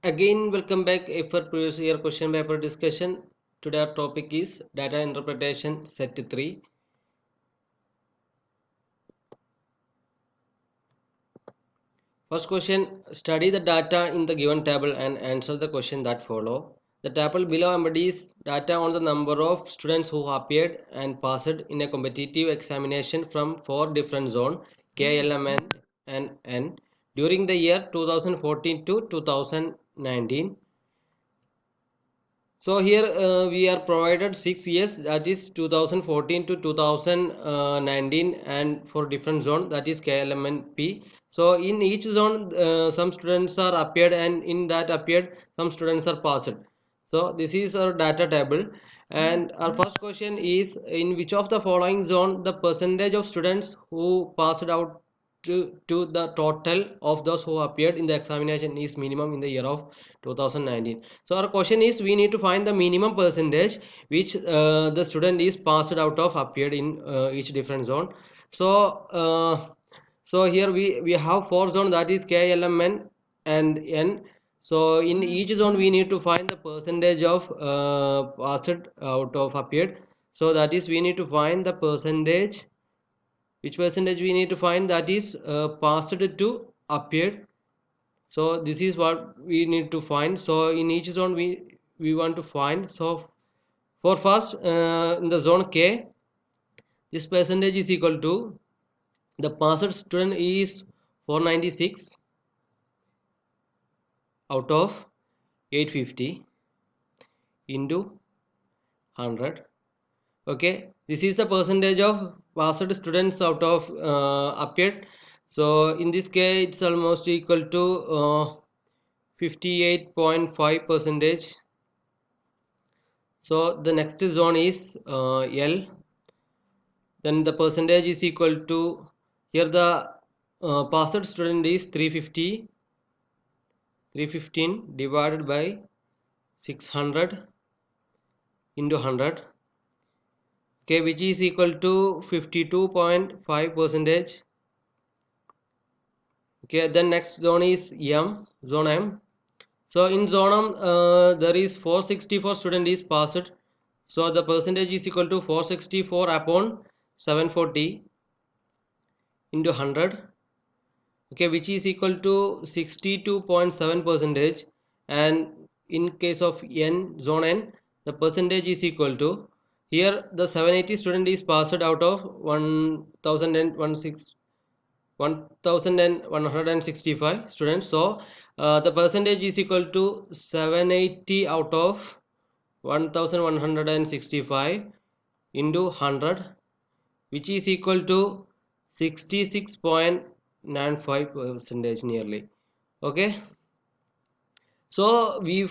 Again, welcome back for previous year question paper discussion. Today our topic is data interpretation set 3. First question, study the data in the given table and answer the question that follow. The table below embodies data on the number of students who appeared and passed in a competitive examination from 4 different zones K, L, M, and N during the year 2014 to 2019. So here we are provided 6 years, that is 2014 to 2019, and for different zone, that is KLM and P. So in each zone some students are appeared, and in that appeared some students are passed. So this is our data table, and our first question is, in which of the following zone the percentage of students who passed out to the total of those who appeared in the examination is minimum in the year of 2019. So our question is, we need to find the minimum percentage which the student is passed out of appeared in each different zone. So here we have 4 zone, that is K, L, M, N and N. So in each zone we need to find the percentage of passed out of appeared. So that is, we need to find the percentage, which percentage we need to find, that is passed to appeared. So this is what we need to find. So in each zone we want to find. So for first in the zone K, this percentage is equal to, the passed student is 496 out of 850 into 100. Okay, this is the percentage of passed students out of appeared. So in this case it's almost equal to 58.5 percentage. So the next zone is L. Then the percentage is equal to, here the passed student is 315 divided by 600 into 100. Okay, which is equal to 52.5 percentage. Okay, then next zone is zone M. So in zone M there is 464 student is passed. So the percentage is equal to 464 upon 740 into 100. Okay, which is equal to 62.7 percentage. And in case of N, zone N, the percentage is equal to, here the 780 student is passed out of 1165 students. So the percentage is equal to 780 out of 1165 into 100, which is equal to 66.95 percentage nearly. Okay, so we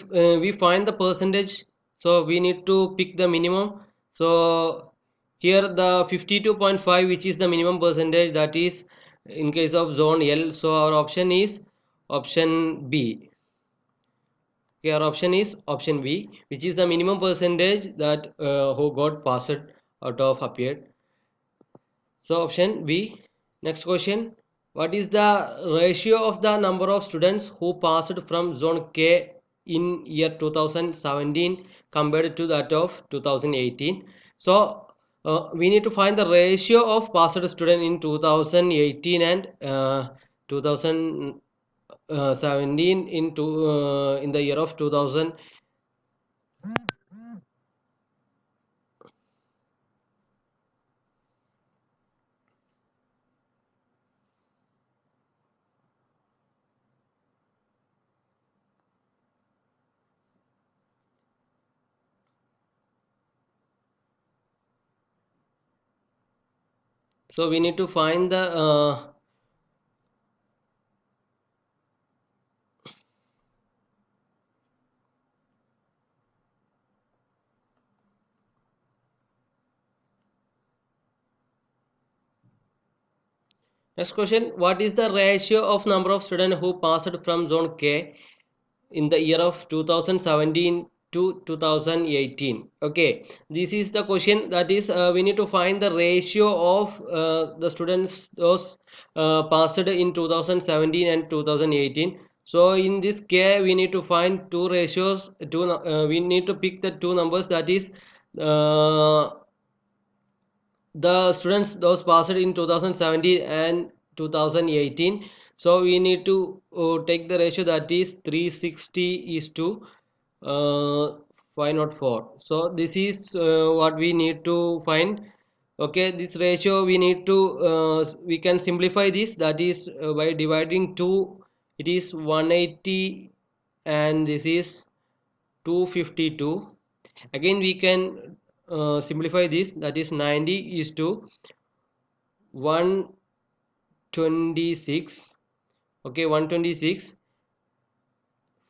find the percentage, so we need to pick the minimum. So here the 52.5, which is the minimum percentage, that is in case of zone L. So our option is option B. Okay, our option is option B, which is the minimum percentage that who got passed out of appeared. So option B. Next question, what is the ratio of the number of students who passed from zone K in year 2017 compared to that of 2018? So we need to find the ratio of passed student in 2018 and 2017 in the year of 2000. So we need to find the next question, what is the ratio of number of students who passed from zone K in the year of 2017 to 2018? Okay, this is the question, that is we need to find the ratio of the students those passed in 2017 and 2018. So in this K we need to find two ratios, we need to pick the two numbers, that is uh, the students those passed in 2017 and 2018. So we need to take the ratio, that is 360 is to 504. So this is what we need to find. Okay, this ratio we need to we can simplify this, that is by dividing 2, it is 180, and this is 252. Again we can simplify this, that is 90 is to 126. Okay, 126.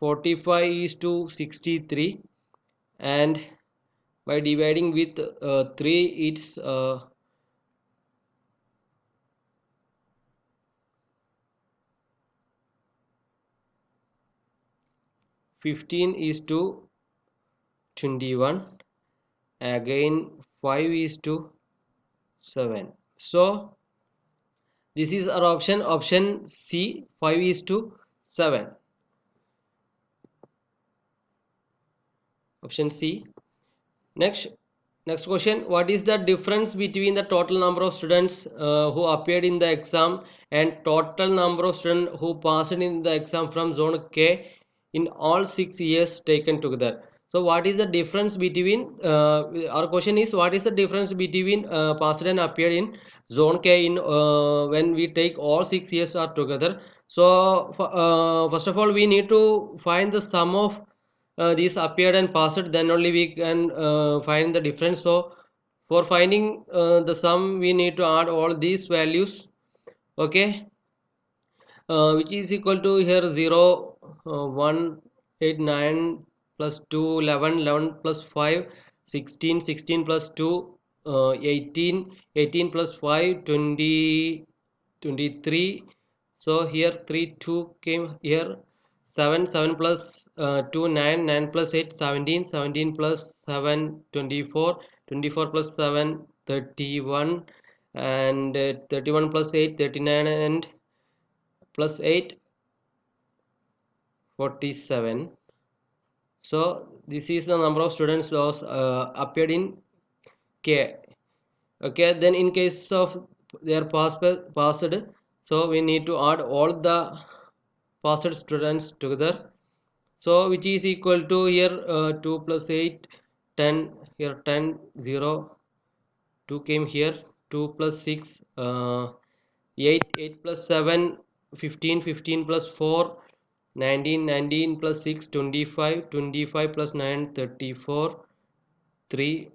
45 is to 63, and by dividing with 3, it's 15 is to 21, again 5 is to 7. So this is our option C, 5 is to 7, option C. Next question, what is the difference between the total number of students who appeared in the exam and total number of students who passed in the exam from zone K in all 6 years taken together? So what is the difference between our question is, what is the difference between passed and appeared in zone K in when we take all 6 years are together? So first of all we need to find the sum of these appeared and passed, then only we can find the difference. So for finding the sum we need to add all these values. Okay, which is equal to here 0, 1, 8, 9 plus 2, 11, 11 plus 5, 16, 16 plus 2, 18, 18 plus 5, 20, 23. So here 3, 2 came here, 7, 7 plus 2, 9, 9 plus 8, 17, 17 plus 7, 24, 24 plus 7, 31, and 31 plus 8, 39, and plus 8, 47. So this is the number of students those appeared in K. Okay, then in case of their passed, so we need to add all the passed students together. So which is equal to here 2 plus 8, 10, here 10, 0, 2 came here, 2 plus 6, 8, 8 plus 7, 15, 15 plus 4, 19, 19 plus 6, 25, 25 plus 9, 34, 3,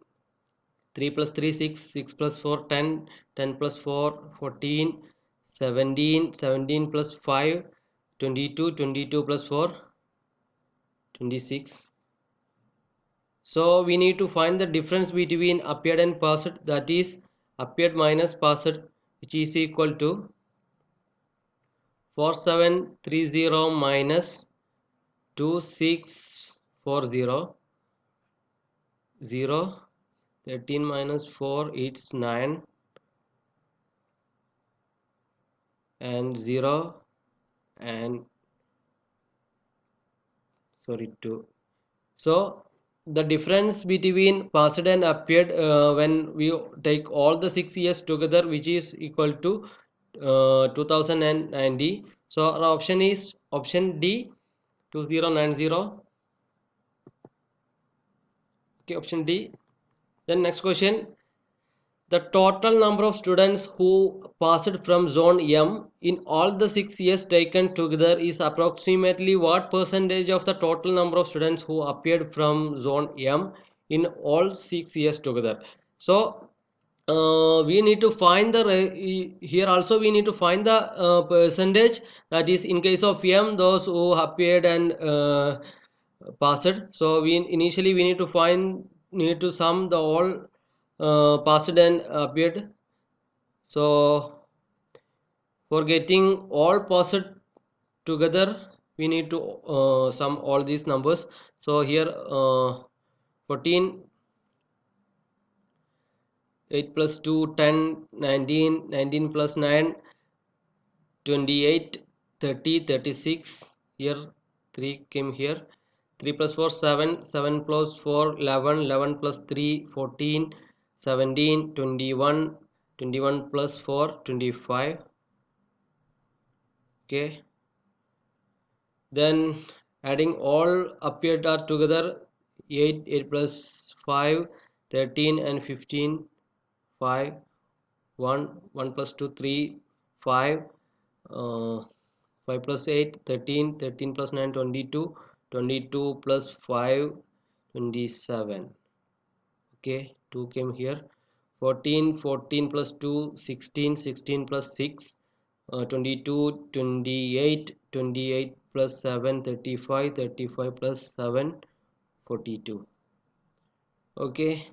3 plus 3, 6, 6 plus 4, 10, 10 plus 4, 14, 17, 17 plus 5, 22, 22 plus 4, 26. So we need to find the difference between appeared and passed, that is appeared minus passed, which is equal to 4730 minus 2640, 0, 13 minus 4, it's 9, and 0, and sorry 2. So the difference between passed and appeared when we take all the 6 years together, which is equal to 2090. So our option is option D, 2090. Okay, option D. Then next question, the total number of students who passed from zone M in all the 6 years taken together is approximately what percentage of the total number of students who appeared from zone M in all 6 years together? So we need to find the here also we need to find the percentage, that is in case of M those who appeared and passed. So we initially we need to sum the all passed and appeared. So for getting all passed together we need to sum all these numbers. So here 14, 8 plus 2, 10, 19, 19 plus 9, 28, 30, 36, here 3 came here. 3 plus 4 7, 7 plus 4 11, 11 plus 3 14, 17, 21, 21 plus 4 25. Okay, then adding all up here are together 8, 8 plus 5 13 and 15 5, 1, 1 plus 2 3 5, 5 plus 8 13, 13 plus 9 22, 22 plus 5 27. Okay, 2 came here. 14, 14 plus 2 16, 16 plus 6 22, 28, 28 plus 7 35, 35 plus 7 42. Okay,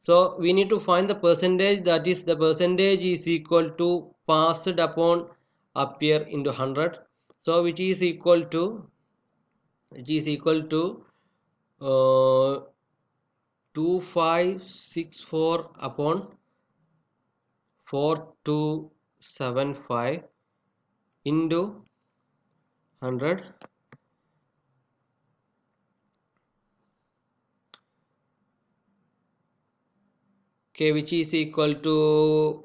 so we need to find the percentage, that is the percentage is equal to passed upon appear into 100. So which is equal to 2564 upon 4275 into 100. Okay, which is equal to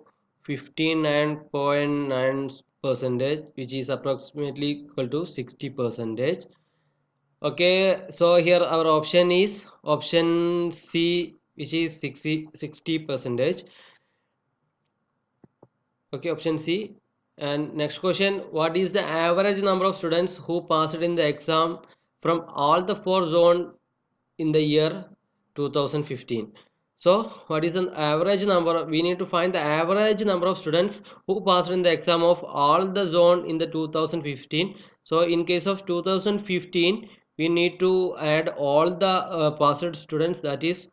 59.9 percentage, which is approximately equal to 60 percentage. Okay, so here our option is option C, which is 60 percentage. Okay, option C. And next question, what is the average number of students who passed in the exam from all the 4 zones in the year 2015? So what is an average number? We need to find the average number of students who passed in the exam of all the zone in the 2015. So in case of 2015, we need to add all the passed students, that is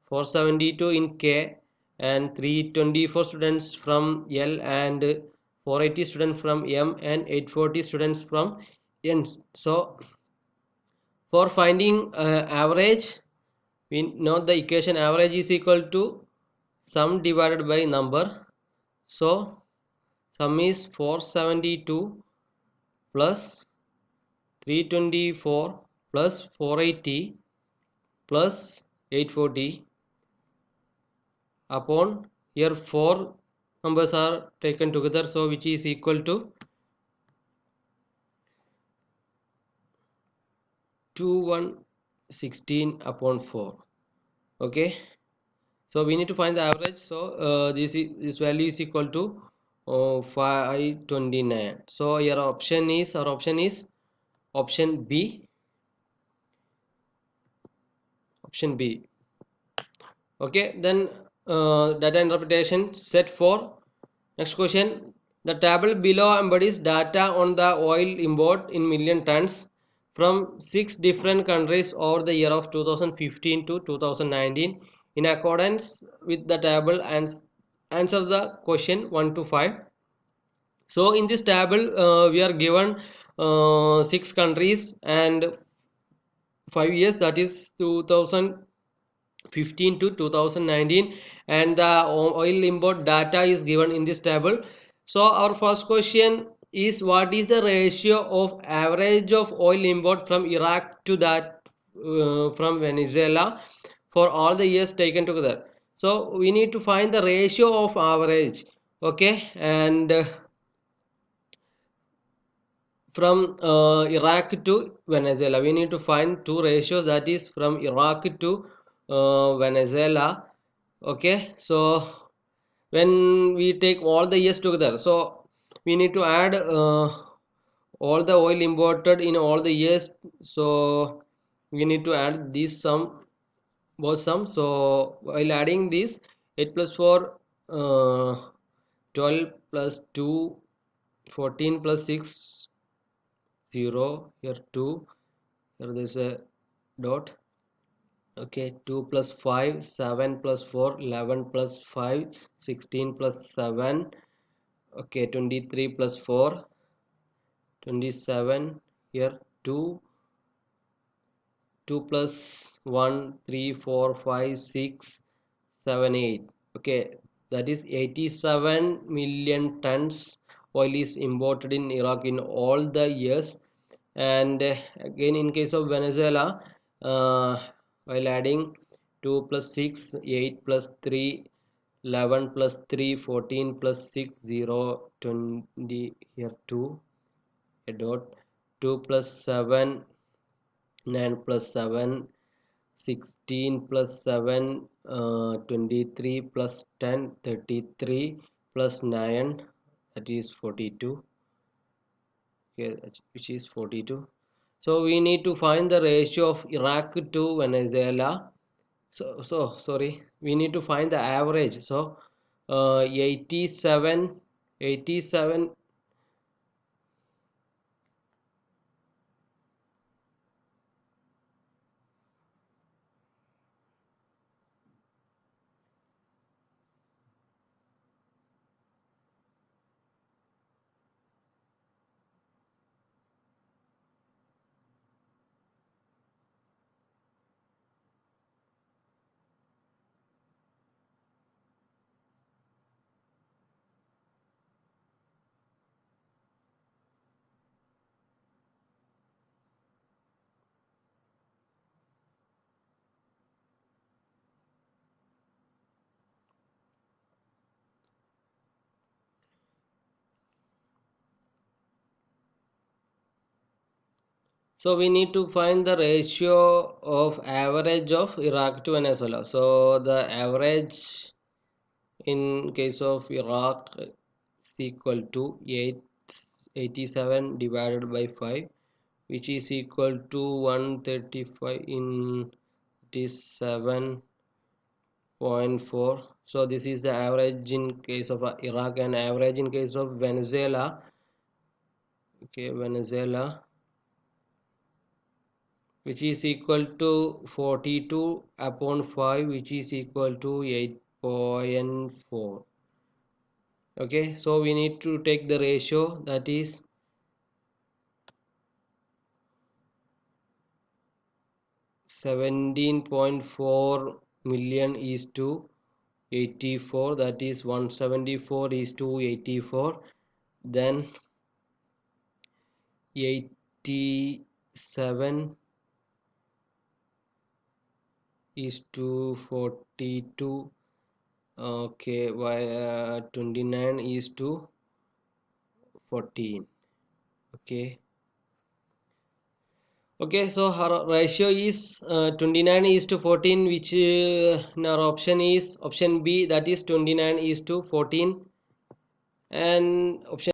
472 in K, and 324 students from L, and 480 students from M, and 840 students from N. So for finding average, we know the equation average is equal to sum divided by number. So sum is 472 plus 324 plus 480 plus 840 upon, here 4 numbers are taken together, so which is equal to 2116 upon 4. Okay, so we need to find the average. So this value is equal to 529. So your option is, our option is option B. Option B. Okay, then data interpretation set 4. Next question, the table below embodies data on the oil import in million tons from 6 different countries over the year of 2015 to 2019. In accordance with the table, and answer the question 1 to 5. So in this table we are given 6 countries and 5 years, that is 2015 to 2019, and the oil import data is given in this table. So our first question is, what is the ratio of average of oil import from Iraq to that from Venezuela for all the years taken together? So we need to find the ratio of average. Okay, and from Iraq to Venezuela, we need to find two ratios, that is from Iraq to Venezuela. Okay, so when we take all the years together, so we need to add all the oil imported in all the years. So we need to add this sum, both sum. So while adding this, 8 plus 4 12 plus 2 14 plus 6 0, here 2, here there's a dot. Okay, 2 plus 5 7 plus 4 11 plus 5 16 plus 7. Okay, 23 plus 4 27, here 2, 2 plus 1 3 4 5 6 7 8. Okay, that is 87 million tons oil is imported in Iraq in all the years. And again in case of Venezuela, while adding 2 plus 6 8 plus 3 11 plus 3 14 plus 6 0 20, here 2 a dot, 2 plus 7 9 plus 7 16 plus 7 23 plus 10 33 plus 9 that is 42. Okay, which is 42. So we need to find the ratio of Iraq to Venezuela. So sorry, we need to find the average. So 87. So we need to find the ratio of average of Iraq to Venezuela. So the average in case of Iraq is equal to 87 divided by 5, which is equal to 135 in it is 7.4. So this is the average in case of Iraq, and average in case of Venezuela. Okay, Venezuela, which is equal to 42 upon 5, which is equal to 8.4. Okay, so we need to take the ratio, that is 17.4 million is to 84, that is 174 is to 84, then 87 is to 42. Okay, 29 is to 14. Okay, so our ratio is 29 is to 14, which in our option is option B, that is 29 is to 14. And option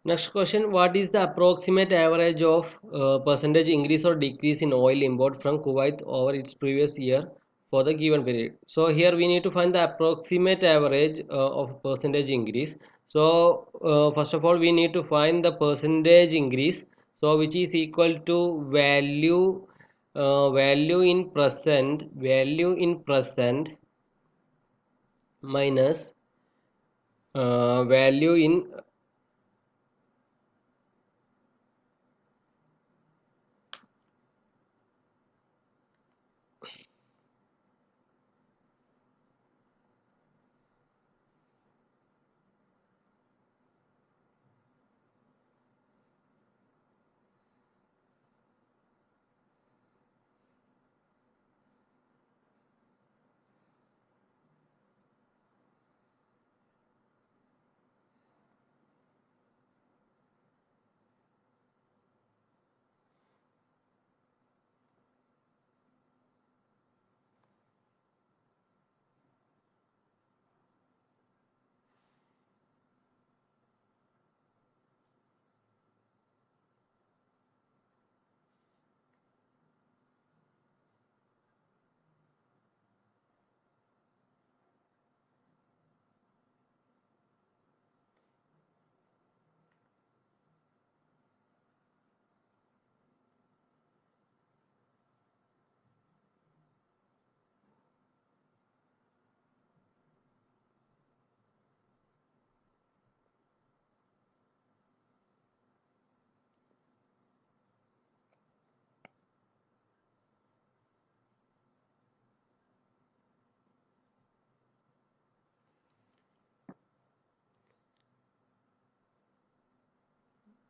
next question, what is the approximate average of percentage increase or decrease in oil import from Kuwait over its previous year for the given period? So here we need to find the approximate average of percentage increase. So first of all we need to find the percentage increase, so which is equal to value in present minus value in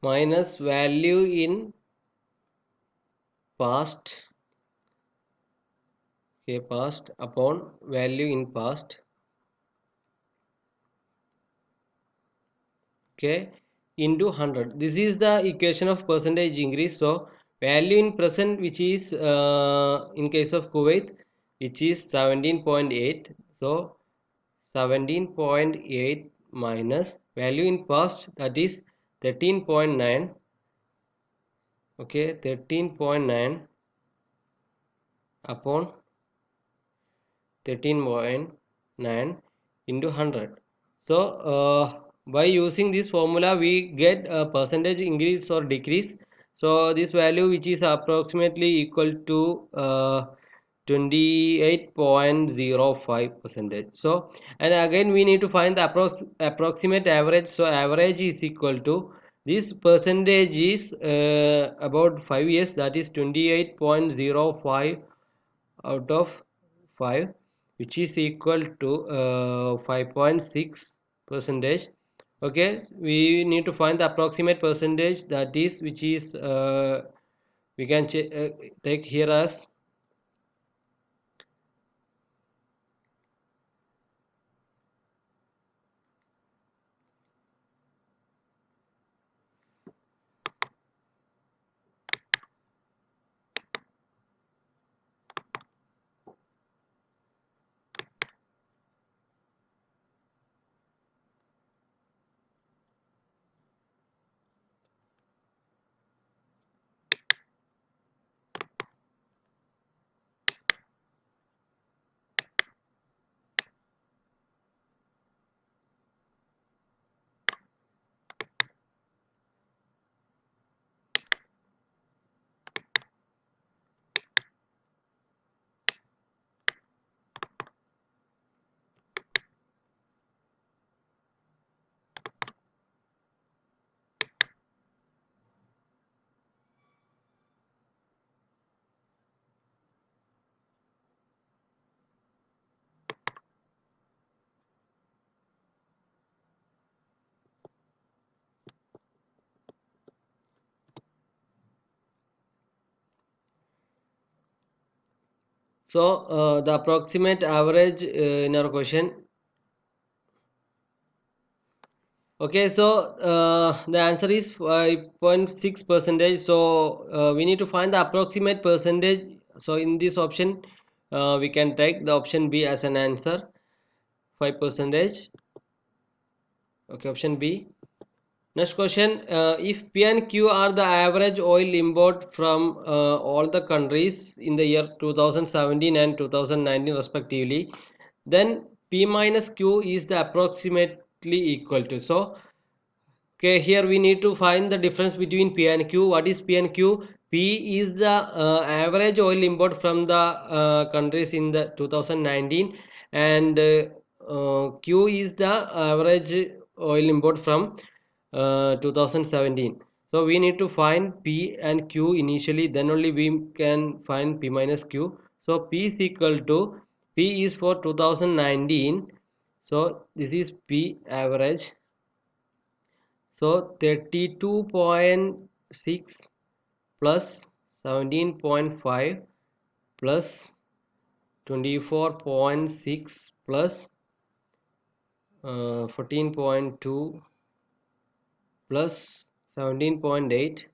minus value in past, okay, past upon value in past, okay, into 100. This is the equation of percentage increase. So value in present, which is in case of Kuwait, which is 17.8. So 17.8 minus value in past, that is 13.9, okay, 13.9 upon 13.9 into 100. So by using this formula we get a percentage increase or decrease. So this value, which is approximately equal to 28.05 percentage. So, and again we need to find the approximate average. So average is equal to this percentage is about 5 years, that is 28.05 out of 5, which is equal to 5.6 percentage. Okay, we need to find the approximate percentage, that is, which is we can take here as so the approximate average in our question. Okay, so the answer is 5.6 percentage. So we need to find the approximate percentage. So in this option we can take the option B as an answer, 5 percentage. Okay, option B. Next question, if P and Q are the average oil import from all the countries in the year 2017 and 2019 respectively, then P minus Q is the approximately equal to. So okay, here we need to find the difference between P and Q. What is P and Q? P is the average oil import from the countries in the 2019, and Q is the average oil import from 2017. So we need to find P and Q initially, then only we can find P minus Q. So P is equal to, P is for 2019, so this is P average. So 32.6 plus 17.5 plus 24.6 plus 14.2 plus 17.8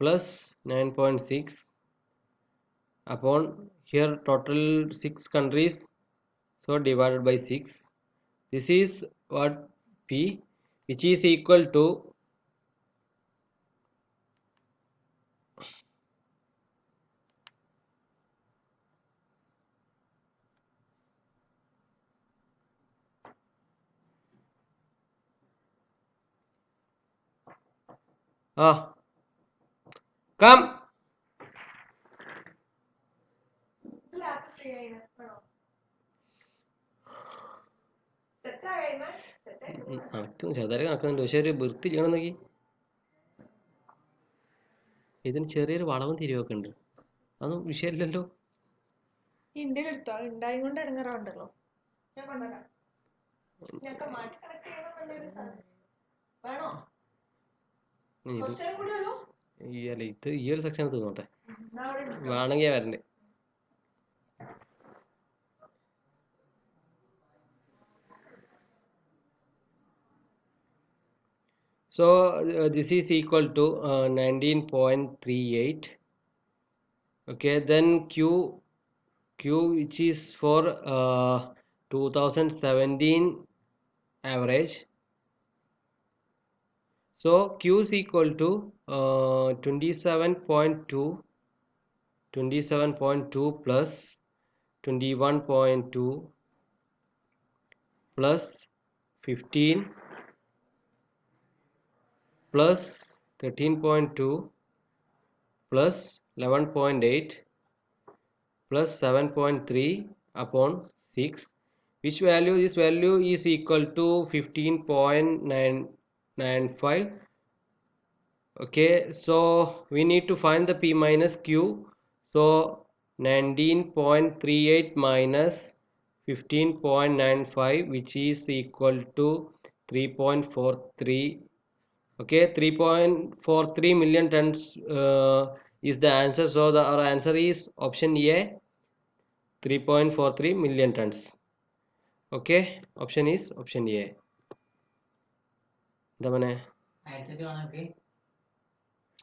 plus 9.6 upon here total 6 countries, so divided by 6. This is what P, which is equal to come. നടക്കും ചെറുതായി നടക്കുന്നുണ്ട്, പക്ഷെ ഒരു വൃത്തി ചെയ്യണം നോക്കി. ഇതിന് ചെറിയൊരു വളവും തിരിവൊക്കെ ഉണ്ട്, അതൊന്നും വിഷയമില്ലല്ലോ. ഇന്ത്യയിൽ എടുത്തോ, ഉണ്ടായി കൊണ്ട് ഇടങ്ങാറുണ്ടല്ലോ. ഞാൻ കൊണ്ടുവരാം. ഞങ്ങൾക്ക് മാറ്റി കണക്ട് ചെയ്യണമെന്നുള്ളൊരു സാധനം വേണോ? ഇത് ഫസ്റ്റ് ടൈം കൂടെ ഉള്ളൂ അല്ല ഇത് ഈ ഒരു സെക്ഷൻ തീർന്നോട്ടെ, എന്നാ അവിടെ ഇട്ടോ. വേണമെങ്കിൽ വരണ്ടേ. So this is equal to 19.38. Okay, then Q which is for 2017 average. So Q is equal to 27.2 plus 21.2 plus 15 plus 13.2 plus 11.8 plus 7.3 upon 6, which value, this value is equal to 15.995. Okay, so we need to find the P minus Q. So 19.38 minus 15.95, which is equal to 3.43. Okay, 3.43 million tons is the answer. So our answer is option A, 3.43 million tons. Okay, option is option A. എന്താ മോനെ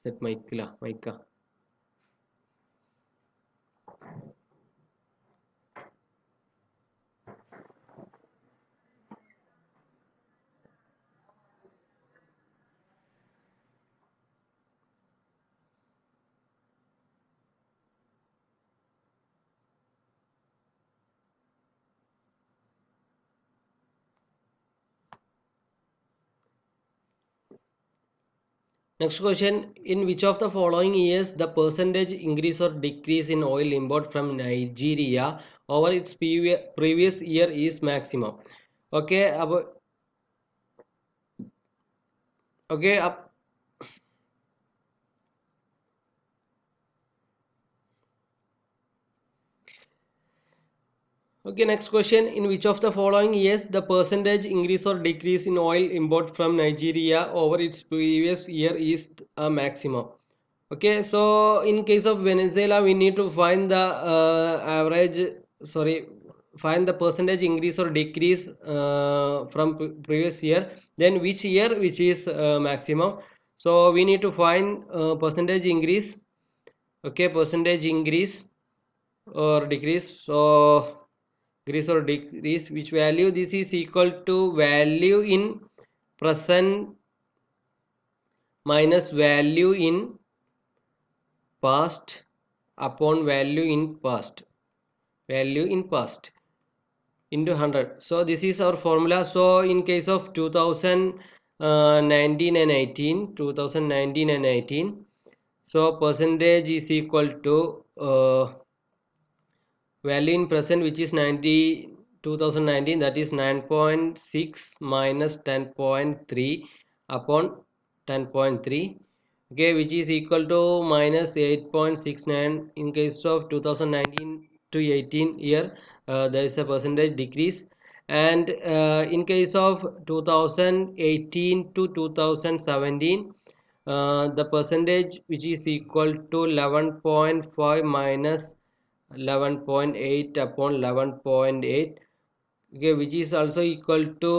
set മൈക്കില്ല മൈക്ക. Next question, in which of the following years the percentage increase or decrease in oil import from Nigeria over its previous year is maximum? Okay, okay, okay, next question, in which of the following years the percentage increase or decrease in oil import from Nigeria over its previous year is a maximum? Okay, so in case of Venezuela we need to find the find the percentage increase or decrease from previous year, then which year which is maximum. So we need to find percentage increase. Okay, percentage increase or decrease. So increase or decrease, which value, this is equal to value in present minus value in past upon value in past into 100. So this is our formula. So in case of 2019 and 18, so percentage is equal to value in present, which is 2019, that is 9.6 minus 10.3 upon 10.3. Okay, which is equal to minus 8.69. in case of 2019 to 18 year, there is a percentage decrease, and in case of 2018 to 2017, the percentage which is equal to 11.5 minus 11.8 upon 11.8. Okay, which is also equal to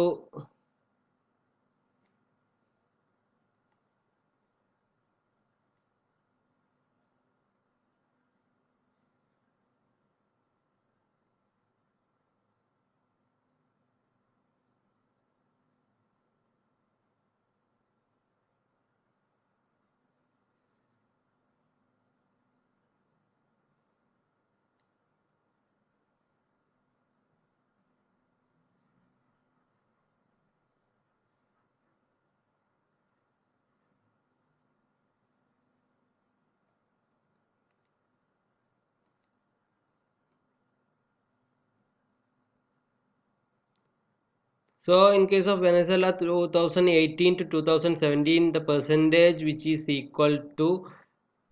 so in case of Venezuela 2018 to 2017, the percentage which is equal to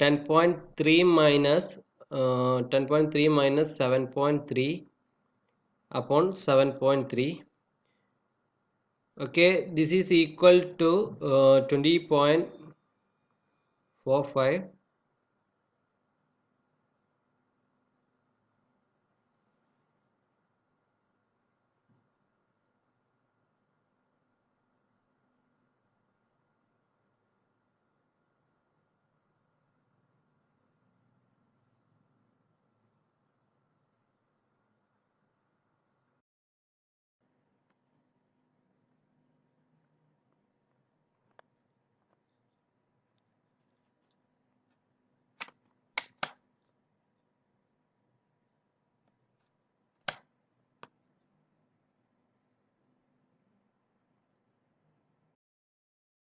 10.3 minus 10.3 minus 7.3 upon 7.3. Okay, this is equal to 20. 4 5